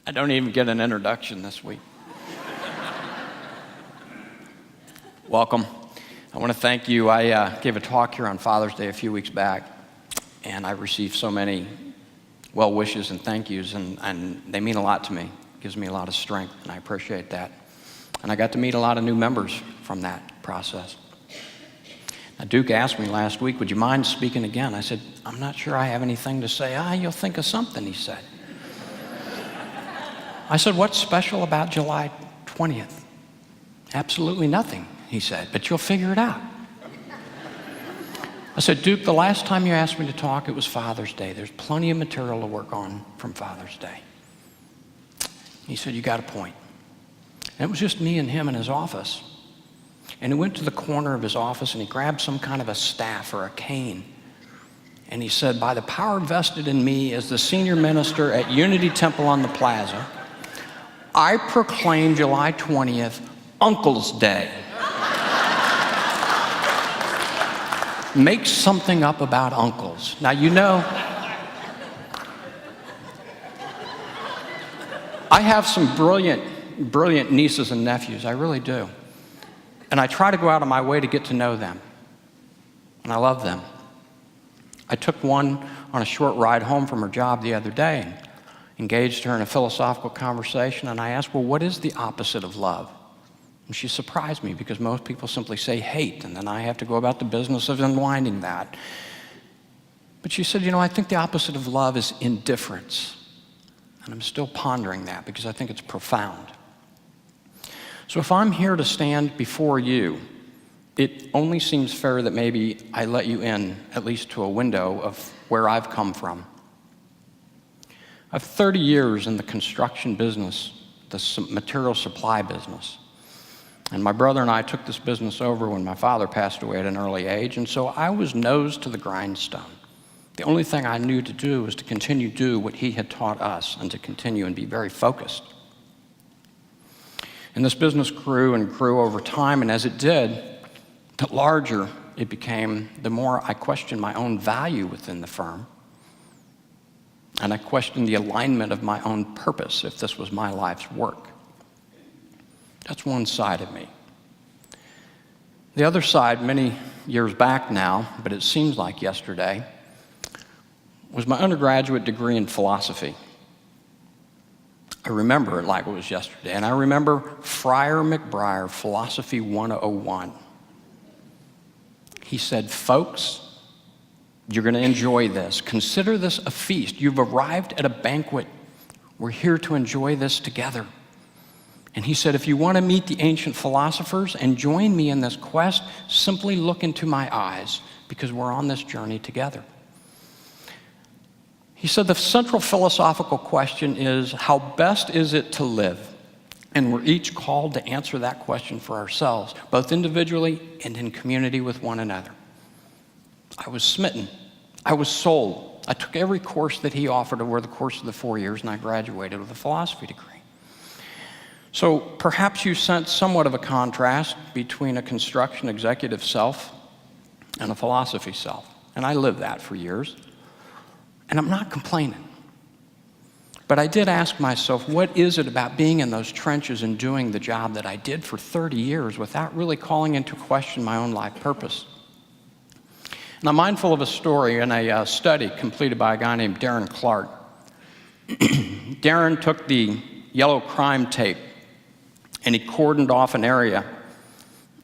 I don't even get an introduction this week. Welcome. I want to thank you. I gave a talk here on Father's Day a few weeks back, and I received so many well wishes and thank yous, and they mean a lot to me. It gives me a lot of strength, and I appreciate that. And I got to meet a lot of new members from that process. Now, Duke asked me last week, would you mind speaking again? I said, I'm not sure I have anything to say. You'll think of something, he said. I said, what's special about July 20th? Absolutely nothing, he said, but you'll figure it out. I said, Duke, the last time you asked me to talk, it was Father's Day. There's plenty of material to work on from Father's Day. He said, you got a point. And it was just me and him in his office. And he went to the corner of his office and he grabbed some kind of a staff or a cane. And he said, by the power vested in me as the senior minister at Unity Temple on the Plaza, I proclaim July 20th Uncle's Day. Make something up about uncles. Now, you know, I have some brilliant nieces and nephews. I really do. And I try to go out of my way to get to know them. And I love them. I took one on a short ride home from her job the other day and engaged her in a philosophical conversation, and I asked, well, what is the opposite of love? And she surprised me because most people simply say hate, and then I have to go about the business of unwinding that. But she said, I think the opposite of love is indifference. And I'm still pondering that because I think it's profound. So if I'm here to stand before you, it only seems fair that maybe I let you in, at least to a window of where I've come from. I've 30 years in the construction business, the material supply business. And my brother and I took this business over when my father passed away at an early age, and so I was nose to the grindstone. The only thing I knew to do was to continue to do what he had taught us and to continue and be very focused. And this business grew and grew over time, and as it did, the larger it became, the more I questioned my own value within the firm. And I questioned the alignment of my own purpose, if this was my life's work. That's one side of me. The other side, many years back now, but it seems like yesterday, was my undergraduate degree in philosophy. I remember it like it was yesterday, and I remember Friar McBriar, Philosophy 101. He said, folks, you're going to enjoy this. Consider this a feast. You've arrived at a banquet. We're here to enjoy this together. And he said, if you want to meet the ancient philosophers and join me in this quest, simply look into my eyes because we're on this journey together. He said the central philosophical question is, how best is it to live? And we're each called to answer that question for ourselves, both individually and in community with one another. I was smitten. I was sold. I took every course that he offered over the course of the 4 years, and I graduated with a philosophy degree. So perhaps you sense somewhat of a contrast between a construction executive self and a philosophy self. And I lived that for years. And I'm not complaining. But I did ask myself, what is it about being in those trenches and doing the job that I did for 30 years without really calling into question my own life purpose? And I'm mindful of a story in a study completed by a guy named Darren Clark. Darren took the yellow crime tape and he cordoned off an area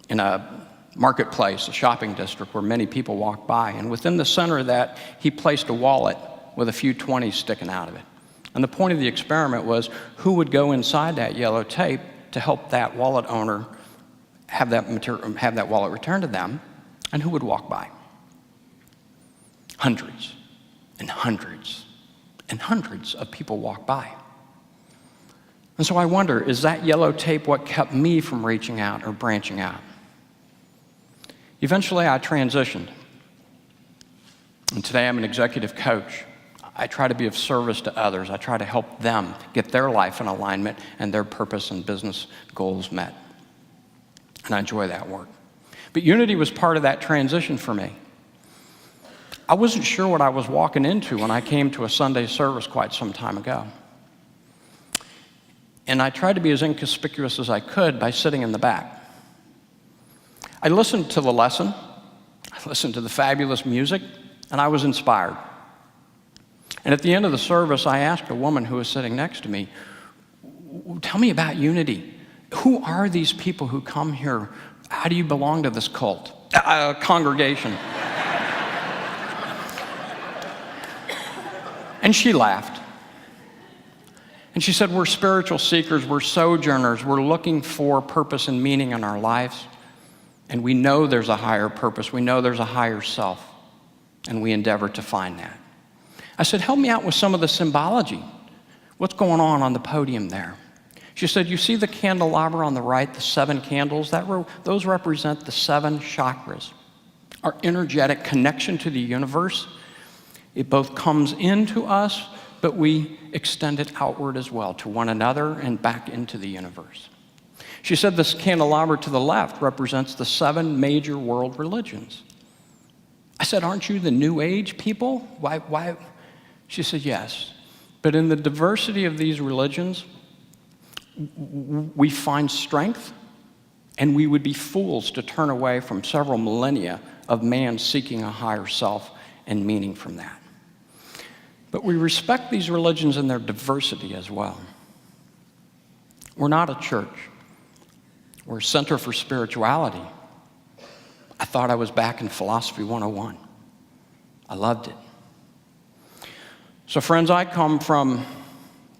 in a marketplace, a shopping district where many people walk by. And within the center of that, he placed a wallet with a few 20s sticking out of it. And the point of the experiment was who would go inside that yellow tape to help that wallet owner have that wallet returned to them, and who would walk by. Hundreds and hundreds and hundreds of people walk by. And so I wonder, is that yellow tape what kept me from reaching out or branching out? Eventually, I transitioned. And today I'm an executive coach. I try to be of service to others. I try to help them get their life in alignment and their purpose and business goals met. And I enjoy that work. But Unity was part of that transition for me. I wasn't sure what I was walking into when I came to a Sunday service quite some time ago. And I tried to be as inconspicuous as I could by sitting in the back. I listened to the lesson, I listened to the fabulous music, and I was inspired. And at the end of the service, I asked a woman who was sitting next to me, tell me about Unity. Who are these people who come here? How do you belong to this cult? Congregation. And she laughed. And she said, we're spiritual seekers, we're sojourners, we're looking for purpose and meaning in our lives. And we know there's a higher purpose, we know there's a higher self, and we endeavor to find that. I said, help me out with some of the symbology. What's going on the podium there? She said, you see the candelabra on the right, the 7 candles? Those represent the 7 chakras, our energetic connection to the universe. It both comes into us, but we extend it outward as well, to one another and back into the universe. She said this candelabra to the left represents the 7 major world religions. I said, aren't you the New Age people? Why? She said, yes. But in the diversity of these religions, we find strength, and we would be fools to turn away from several millennia of man seeking a higher self and meaning from that. But we respect these religions in their diversity as well. We're not a church. We're a center for spirituality. I thought I was back in Philosophy 101. I loved it. So friends, I come from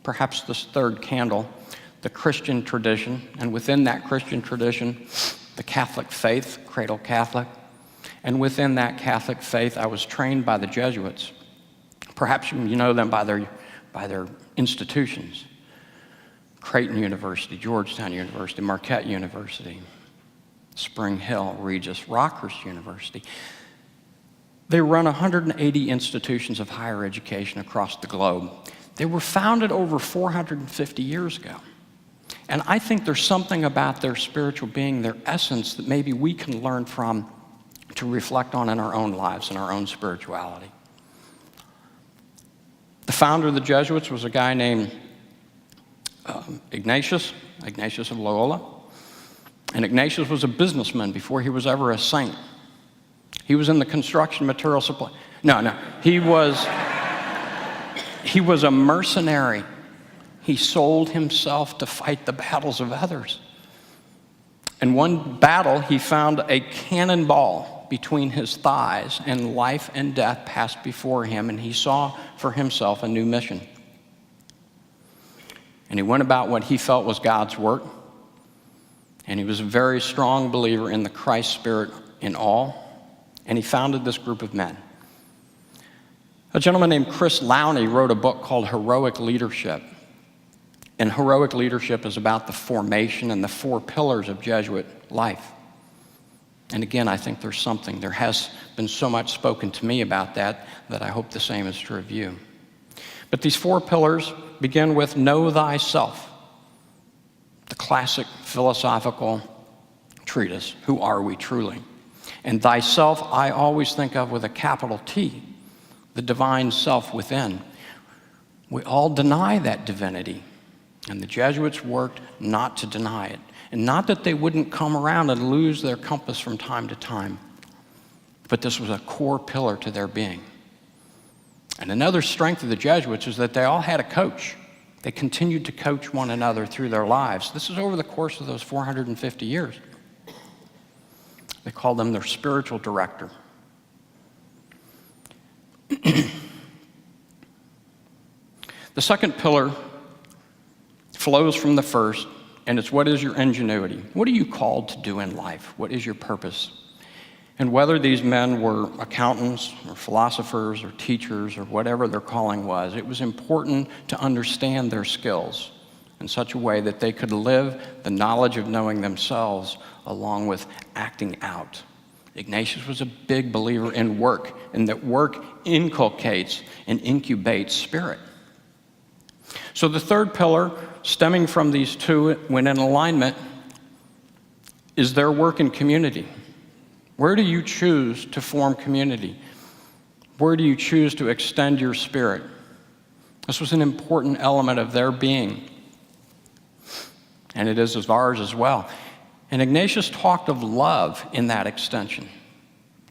perhaps this third candle, the Christian tradition, and within that Christian tradition, the Catholic faith, Cradle Catholic, and within that Catholic faith, I was trained by the Jesuits. Perhaps you know them by their institutions. Creighton University, Georgetown University, Marquette University, Spring Hill, Regis, Rockhurst University. They run 180 institutions of higher education across the globe. They were founded over 450 years ago. And I think there's something about their spiritual being, their essence, that maybe we can learn from to reflect on in our own lives and our own spirituality. The founder of the Jesuits was a guy named Ignatius of Loyola. And Ignatius was a businessman before he was ever a saint. He was in the construction material supply. No, he was a mercenary. He sold himself to fight the battles of others. In one battle, he found a cannonball between his thighs, and life and death passed before him, and he saw for himself a new mission. And he went about what he felt was God's work, and he was a very strong believer in the Christ spirit in all, and he founded this group of men. A gentleman named Chris Lowney wrote a book called Heroic Leadership. And heroic leadership is about the formation and the 4 pillars of Jesuit life. And again, I think there has been so much spoken to me about that I hope the same is true of you. But these 4 pillars begin with know thyself, the classic philosophical treatise, who are we truly? And thyself, I always think of with a capital T, the divine self within. We all deny that divinity. And the Jesuits worked not to deny it. And not that they wouldn't come around and lose their compass from time to time, but this was a core pillar to their being. And another strength of the Jesuits is that they all had a coach. They continued to coach one another through their lives. This is over the course of those 450 years. They called them their spiritual director. The second pillar flows from the first, and it's what is your ingenuity? What are you called to do in life? What is your purpose? And whether these men were accountants or philosophers or teachers or whatever their calling was, it was important to understand their skills in such a way that they could live the knowledge of knowing themselves along with acting out. Ignatius was a big believer in work, and that work inculcates and incubates spirit. So the third pillar, stemming from these 2 when in alignment, is their work in community. Where do you choose to form community? Where do you choose to extend your spirit? This was an important element of their being. and it is of ours as well. And Ignatius talked of love in that extension.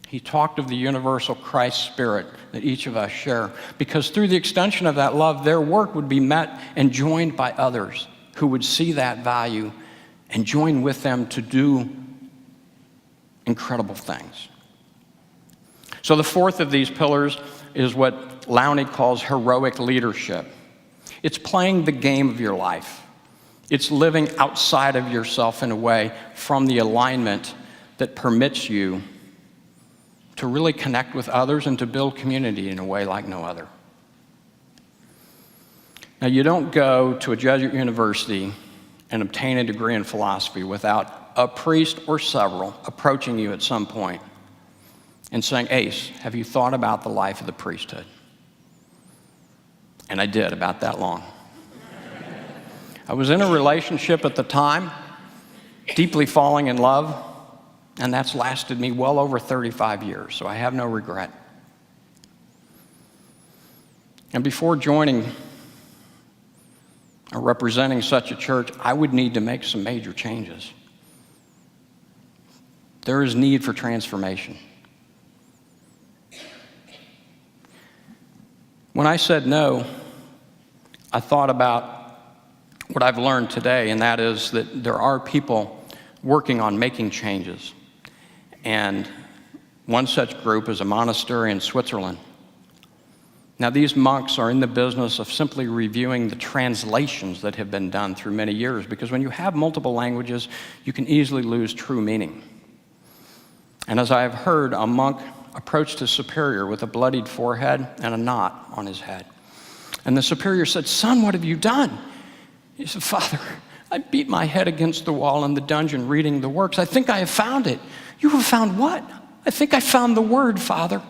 He talked of the universal Christ spirit that each of us share, because through the extension of that love, their work would be met and joined by others who would see that value and join with them to do incredible things. So the fourth of these pillars is what Lowney calls heroic leadership. It's playing the game of your life. It's living outside of yourself in a way from the alignment that permits you to really connect with others and to build community in a way like no other. Now, you don't go to a Jesuit university and obtain a degree in philosophy without a priest or several approaching you at some point and saying, "Ace, have you thought about the life of the priesthood?" And I did, about that long. I was in a relationship at the time, deeply falling in love, and that's lasted me well over 35 years, so I have no regret. And before joining or representing such a church, I would need to make some major changes. There is need for transformation. When I said no, I thought about what I've learned today, and that is that there are people working on making changes. And one such group is a monastery in Switzerland. Now, these monks are in the business of simply reviewing the translations that have been done through many years, because when you have multiple languages, you can easily lose true meaning. And as I have heard, a monk approached his superior with a bloodied forehead and a knot on his head. And the superior said, "Son, what have you done?" He said, "Father, I beat my head against the wall in the dungeon reading the works. I think I have found it." "You have found what?" "I think I found the word, Father."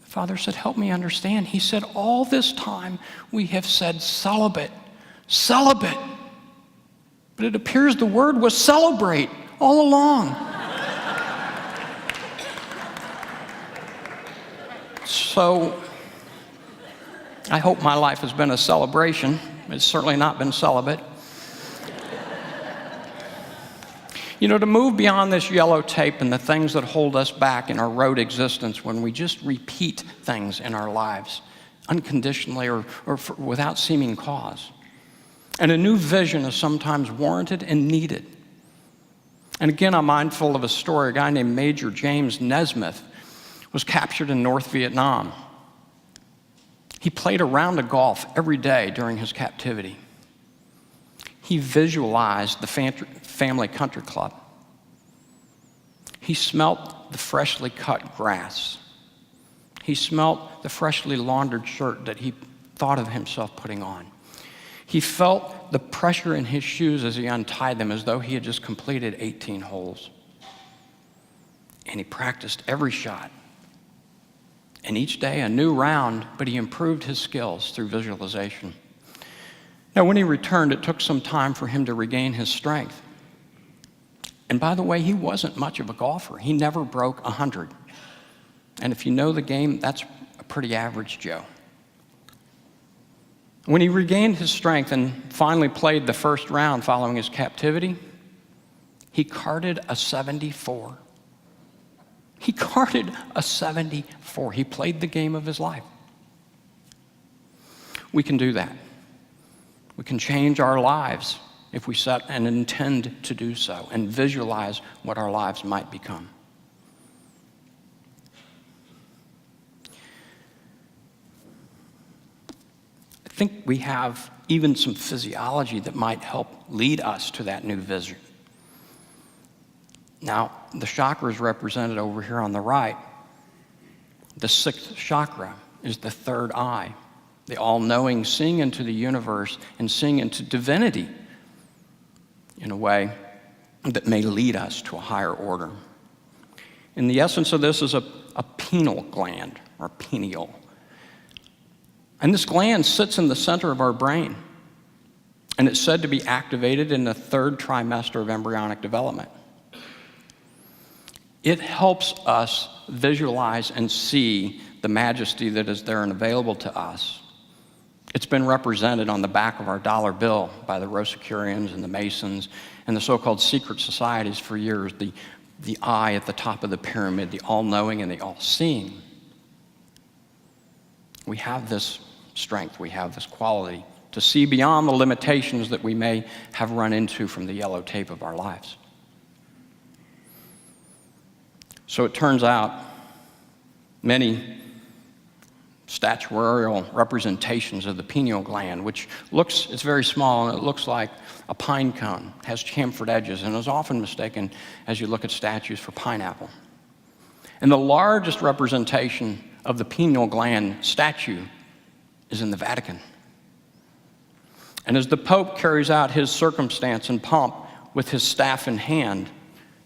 The father said, "Help me understand." He said, "All this time we have said celibate, celibate. But it appears the word was celebrate all along." So I hope my life has been a celebration. It's certainly not been celibate. You know, to move beyond this yellow tape and the things that hold us back in our road existence when we just repeat things in our lives unconditionally or without seeming cause. And a new vision is sometimes warranted and needed. And again, I'm mindful of a story. A guy named Major James Nesmith was captured in North Vietnam. He played a round of golf every day during his captivity. He visualized the family country club. He smelt the freshly cut grass. He smelt the freshly laundered shirt that he thought of himself putting on. He felt the pressure in his shoes as he untied them, as though he had just completed 18 holes. And he practiced every shot. And each day a new round, but he improved his skills through visualization. Now, when he returned, it took some time for him to regain his strength. And by the way, he wasn't much of a golfer. He never broke 100. And if you know the game, that's a pretty average Joe. When he regained his strength and finally played the first round following his captivity, he carded a 74. He carded a 74. He played the game of his life. We can do that. We can change our lives if we set and intend to do so and visualize what our lives might become. I think we have even some physiology that might help lead us to that new vision. Now, the chakra is represented over here on the right. The sixth chakra is the third eye, the all-knowing, seeing into the universe and seeing into divinity in a way that may lead us to a higher order. And the essence of this is a pineal gland, or pineal. And this gland sits in the center of our brain, and it's said to be activated in the third trimester of embryonic development. It helps us visualize and see the majesty that is there and available to us It's been represented on the back of our dollar bill by the Rosicrucians and the Masons and the so-called secret societies for years, the eye at the top of the pyramid, the all-knowing and the all-seeing. We have this strength, we have this quality to see beyond the limitations that we may have run into from the yellow tape of our lives. So it turns out many statuarial representations of the pineal gland, which it's very small and it looks like a pine cone, has chamfered edges, and is often mistaken as you look at statues for pineapple. And the largest representation of the pineal gland statue is in the Vatican. And as the Pope carries out his circumstance and pomp with his staff in hand,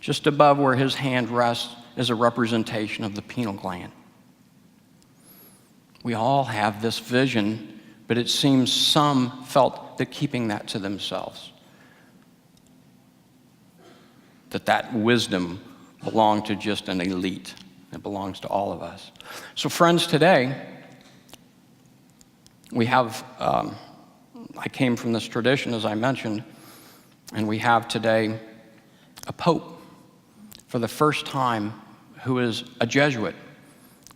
just above where his hand rests is a representation of the pineal gland. We all have this vision, but it seems some felt that keeping that to themselves, that wisdom belonged to just an elite. It belongs to all of us. So friends, today, we have, I came from this tradition, as I mentioned, and we have today a pope for the first time who is a Jesuit,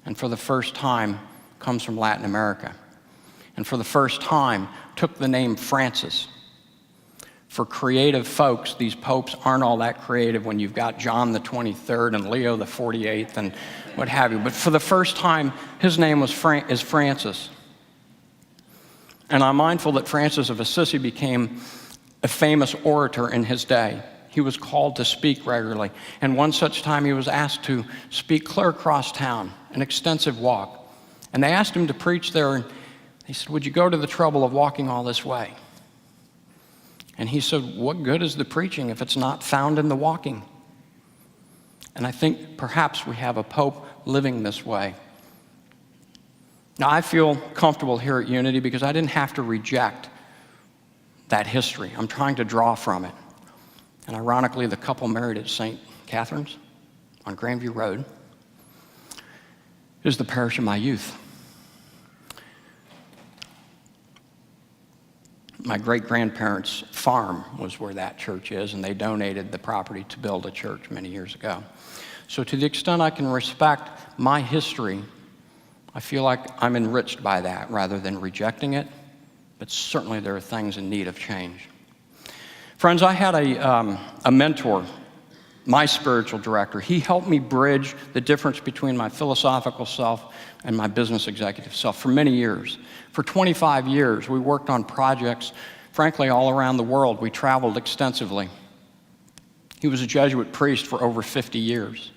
and for the first time comes from Latin America, and for the first time took the name Francis. For creative folks, these popes aren't all that creative when you've got John the 23rd and Leo the 48th and what have you. But for the first time, his name is Francis. And I'm mindful that Francis of Assisi became a famous orator in his day. He was called to speak regularly. And one such time he was asked to speak clear across town, an extensive walk. And they asked him to preach there, and he said, "Would you go to the trouble of walking all this way?" And he said, "What good is the preaching if it's not found in the walking?" And I think perhaps we have a pope living this way. Now, I feel comfortable here at Unity because I didn't have to reject that history. I'm trying to draw from it. And ironically, the couple married at St. Catherine's on Grandview Road is the parish of my youth. My great-grandparents' farm was where that church is, and they donated the property to build a church many years ago. So to the extent I can respect my history, I feel like I'm enriched by that rather than rejecting it, but certainly there are things in need of change. Friends, I had a mentor, my spiritual director. He helped me bridge the difference between my philosophical self and my business executive self for many years. For 25 years, we worked on projects, frankly, all around the world. We traveled extensively. He was a Jesuit priest for over 50 years.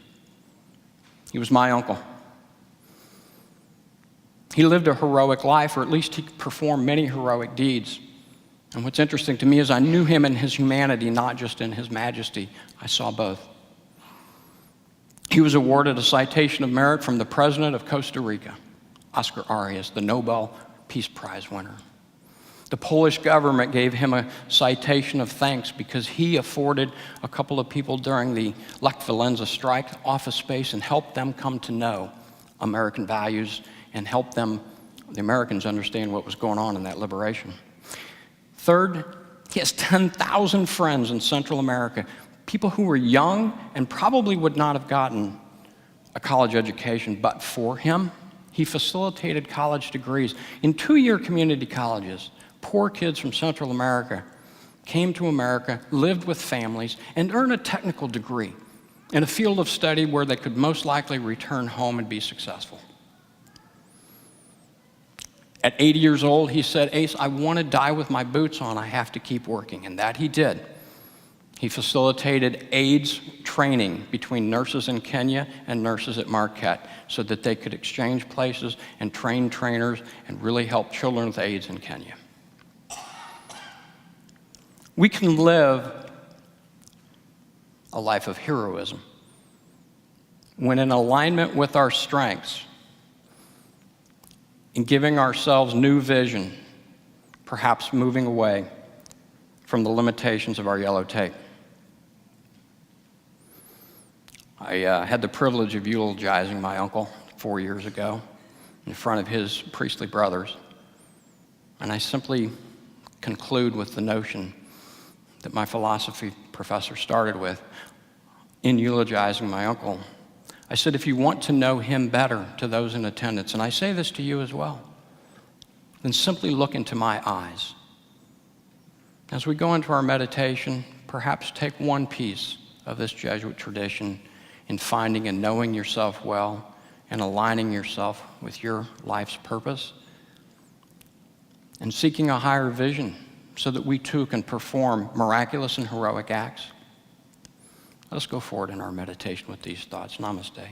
He was my uncle. He lived a heroic life, or at least he performed many heroic deeds. And what's interesting to me is I knew him in his humanity, not just in his majesty. I saw both. He was awarded a Citation of Merit from the President of Costa Rica, Oscar Arias, the Nobel Peace Prize winner. The Polish government gave him a citation of thanks because he afforded a couple of people during the Lech Walesa strike office space and helped them come to know American values and helped them, the Americans, understand what was going on in that liberation. Third, he has 10,000 friends in Central America, people who were young and probably would not have gotten a college education, but for him, he facilitated college degrees in 2-year community colleges. Poor kids from Central America came to America, lived with families, and earned a technical degree in a field of study where they could most likely return home and be successful. At 80 years old, he said, "Ace, I want to die with my boots on. I have to keep working." And that he did. He facilitated AIDS training between nurses in Kenya and nurses at Marquette so that they could exchange places and train trainers and really help children with AIDS in Kenya. We can live a life of heroism when in alignment with our strengths, in giving ourselves new vision, perhaps moving away from the limitations of our yellow tape. I had the privilege of eulogizing my uncle 4 years ago in front of his priestly brothers. And I simply conclude with the notion that my philosophy professor started with in eulogizing my uncle. I said, if you want to know him better, to those in attendance, and I say this to you as well, then simply look into my eyes. As we go into our meditation, perhaps take one piece of this Jesuit tradition in finding and knowing yourself well and aligning yourself with your life's purpose and seeking a higher vision so that we too can perform miraculous and heroic acts. Let us go forward in our meditation with these thoughts. Namaste.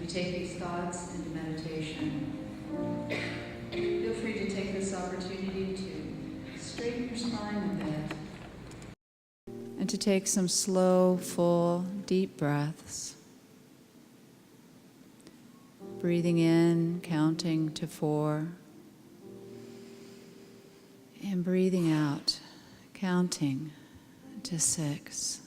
Take these thoughts into meditation. Feel free to take this opportunity to straighten your spine a bit and to take some slow, full, deep breaths. Breathing in, counting to 4, and breathing out, counting to 6.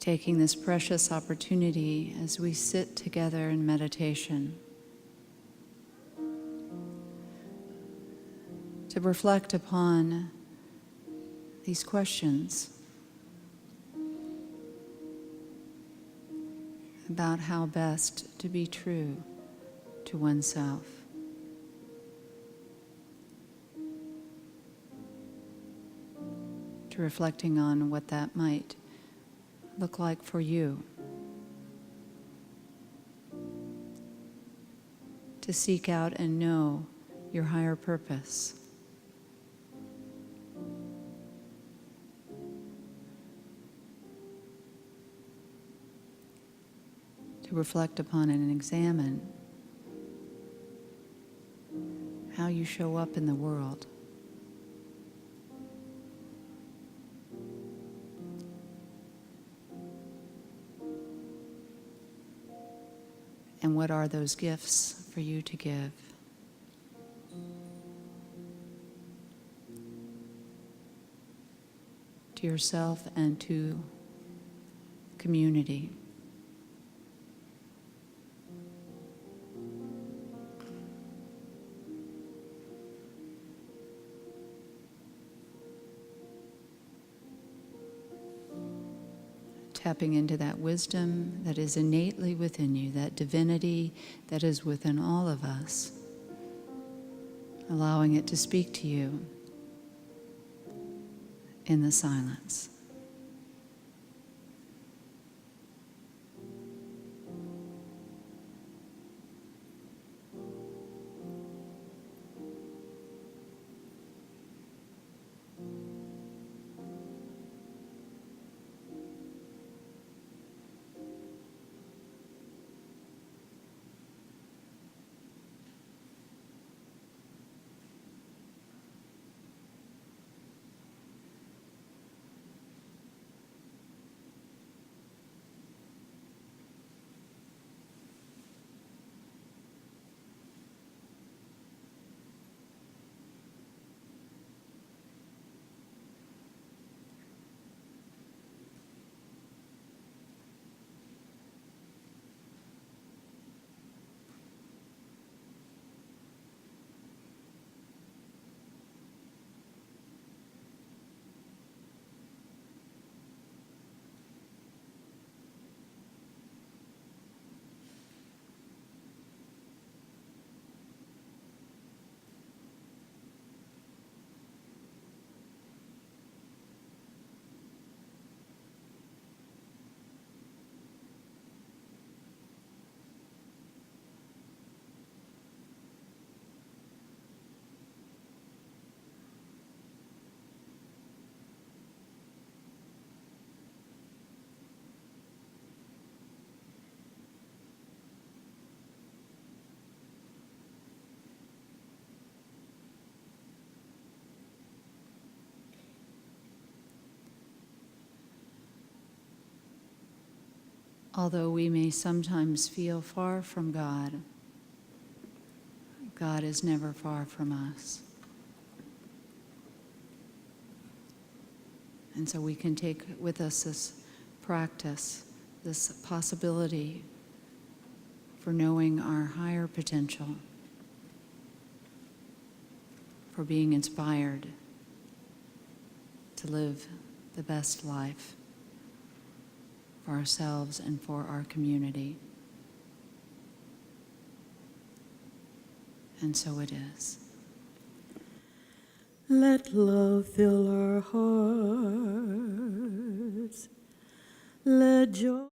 Taking this precious opportunity as we sit together in meditation to reflect upon these questions about how best to be true to oneself. To reflecting on what that might look like for you. To seek out and know your higher purpose. To reflect upon and examine how you show up in the world. And what are those gifts for you to give? To yourself and to community. tapping into that wisdom that is innately within you, that divinity that is within all of us, allowing it to speak to you in the silence. Although we may sometimes feel far from God, God is never far from us. And so we can take with us this practice, this possibility for knowing our higher potential, for being inspired to live the best life for ourselves and for our community. And so it is. Let love fill our hearts. Let joy